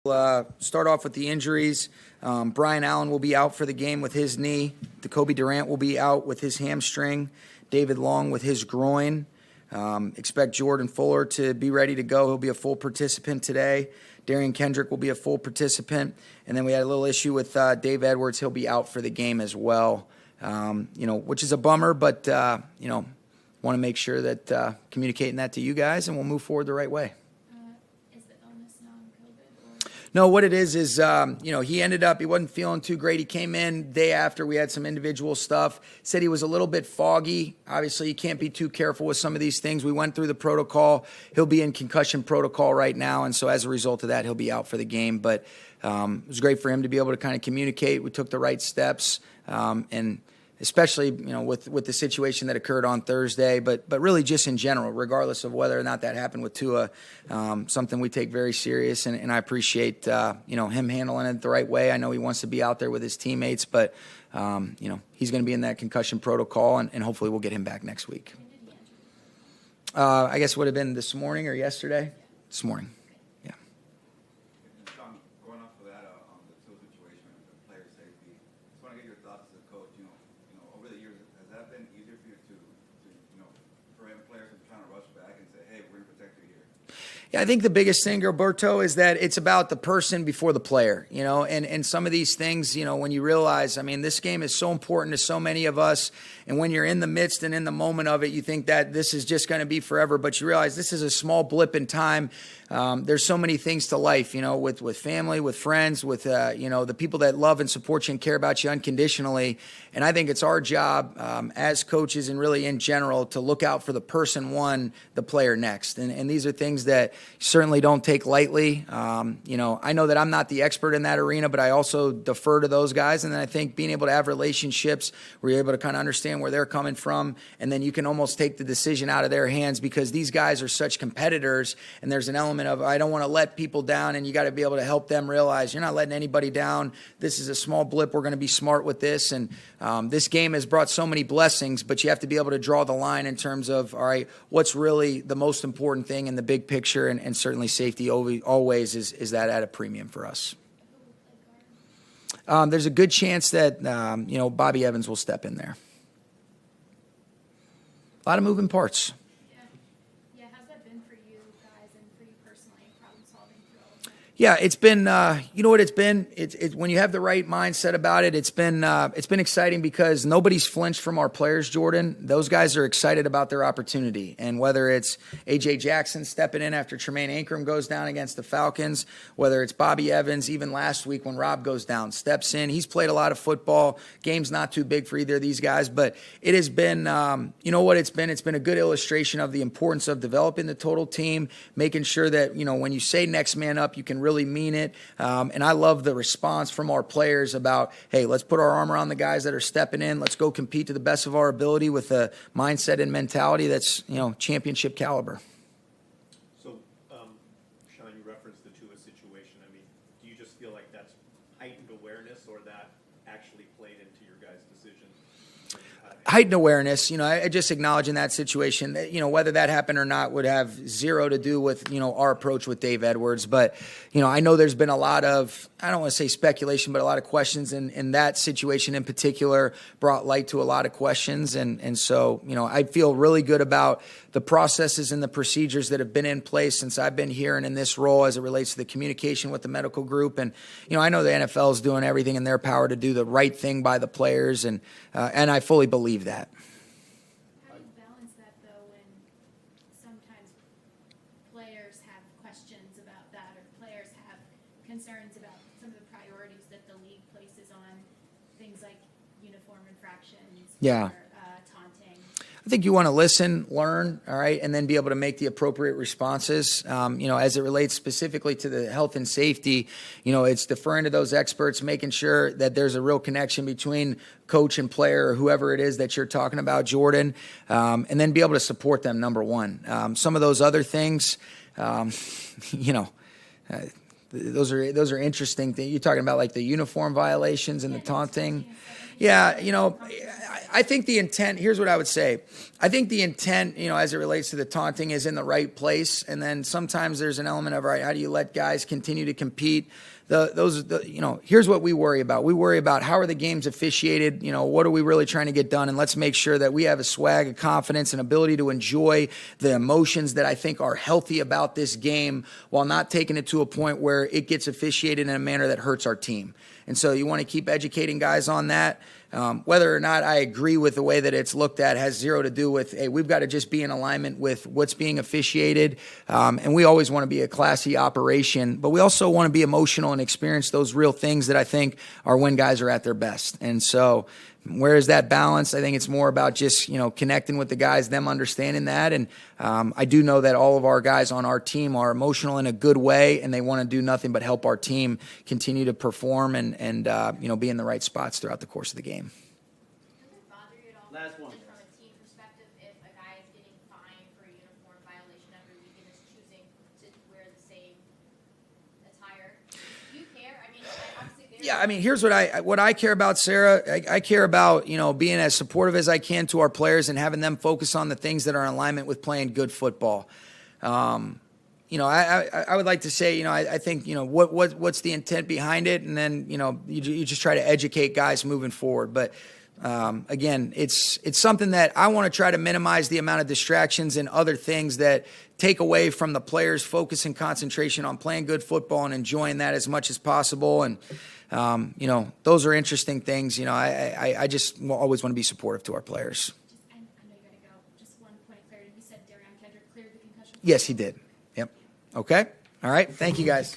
Start off with the injuries. Brian Allen will be out for the game with his knee. Cobie Durant will be out with his hamstring. David Long with his groin. Expect Jordan Fuller to be ready to go. He'll be a full participant today. Darian Kendrick will be a full participant. And then we had a little issue with Dave Edwards. He'll be out for the game as well, which is a bummer, but, want to make sure that communicating that to you guys, and we'll move forward the right way. No, what it is, he ended up, he wasn't feeling too great. He came in day after we had some individual stuff, said he was a little bit foggy. Obviously, you can't be too careful with some of these things. We went through the protocol. He'll be in concussion protocol right now, and so as a result of that, he'll be out for the game. But it was great for him to be able to kind of communicate. We took the right steps, and especially, with the situation that occurred on Thursday, but really just in general, regardless of whether or not that happened with Tua, something we take very serious, and I appreciate, him handling it the right way. I know he wants to be out there with his teammates, but, he's going to be in that concussion protocol, and hopefully we'll get him back next week. I guess it would have been this morning or yesterday? This morning. Sean, going off of that, on the Tua situation and the player safety, just want to get your thoughts as a coach. Over the years, has that been easier for you to prevent players from trying to rush back and say, hey, we're going to protect you here? Yeah, I think the biggest thing, Roberto, is that it's about the person before the player, and some of these things, when you realize, this game is so important to so many of us, and when you're in the midst and in the moment of it, you think that this is just going to be forever, but you realize this is a small blip in time. There's so many things to life, with family, with friends, with, the people that love and support you and care about you unconditionally. And I think it's our job as coaches and really in general to look out for the person one, the player next. And these are things that certainly don't take lightly. I know that I'm not the expert in that arena, but I also defer to those guys. And then I think being able to have relationships where you're able to kind of understand where they're coming from, and then you can almost take the decision out of their hands, because these guys are such competitors, and there's an element of, I don't want to let people down, and you got to be able to help them realize you're not letting anybody down. This is a small blip. We're going to be smart with this. And this game has brought so many blessings, but you have to be able to draw the line in terms of, all right, what's really the most important thing in the big picture, and certainly safety always is that at a premium for us. There's a good chance that, Bobby Evans will step in there. A lot of moving parts. Yeah, how's that been for you guys and for you personally, problem solving through all of that? Yeah, it's been, what it's been? It's when you have the right mindset about it, it's been exciting, because nobody's flinched from our players, Jordan. Those guys are excited about their opportunity. And whether it's A.J. Jackson stepping in after Tremaine Ankrum goes down against the Falcons, whether it's Bobby Evans, even last week when Rob goes down, steps in. He's played a lot of football. Game's not too big for either of these guys, but it has been, it's been? It's been a good illustration of the importance of developing the total team, making sure that, when you say next man up, you can really mean it. And I love the response from our players about, hey, let's put our arm around the guys that are stepping in. Let's go compete to the best of our ability with a mindset and mentality that's, championship caliber. So, Sean, you referenced the Tua situation. Do you just feel like that's heightened awareness, or that actually played into your guys' decision? Heightened awareness, I just acknowledging that situation, whether that happened or not would have zero to do with, our approach with Dave Edwards. But, I know there's been a lot of, I don't want to say speculation, but a lot of questions, and that situation in particular brought light to a lot of questions. And so, I feel really good about the processes and the procedures that have been in place since I've been here and in this role as it relates to the communication with the medical group. And, I know the NFL is doing everything in their power to do the right thing by the players, and I fully believe that. How do you balance that, though, when sometimes players have questions about that, or players have concerns about some of the priorities that the league places on things like uniform infractions, Yeah. or taunting? I think you want to listen, learn, all right, and then be able to make the appropriate responses. As it relates specifically to the health and safety, it's deferring to those experts, making sure that there's a real connection between coach and player, or whoever it is that you're talking about, Jordan, and then be able to support them, number one. Some of those other things, those are interesting things. You're talking about like the uniform violations and the taunting. Yeah, I think the intent, here's what I would say. I think the intent, as it relates to the taunting is in the right place. And then sometimes there's an element of, all right, how do you let guys continue to compete? Here's what we worry about. We worry about how are the games officiated? What are we really trying to get done? And let's make sure that we have a swag, a confidence, an ability to enjoy the emotions that I think are healthy about this game while not taking it to a point where it gets officiated in a manner that hurts our team. And so you want to keep educating guys on that. Whether or not I agree with the way that it's looked at has zero to do with, hey, we've got to just be in alignment with what's being officiated. And we always want to be a classy operation, but we also want to be emotional and experience those real things that I think are when guys are at their best. And so where is that balance? I think it's more about just, connecting with the guys, them understanding that. And I do know that all of our guys on our team are emotional in a good way, and they want to do nothing but help our team continue to perform and be in the right spots throughout the course of the game. Does it bother you at all, Last one. just from a team perspective, if a guy is getting fined for a uniform violation every week and is choosing to wear the same attire? Do you care? I mean, obviously they're... Yeah, here's what I care about, Sarah. I care about, being as supportive as I can to our players and having them focus on the things that are in alignment with playing good football. I would like to say, I think, what's the intent behind it? And then, you just try to educate guys moving forward. But again, it's something that I want to try to minimize the amount of distractions and other things that take away from the players' focus and concentration on playing good football and enjoying that as much as possible. And, those are interesting things. I just always want to be supportive to our players. I know you gotta go. Just one point of clarity. You said Darian Kendrick cleared the concussion? Yes, he did. Yep. Okay. All right. Thank you, guys.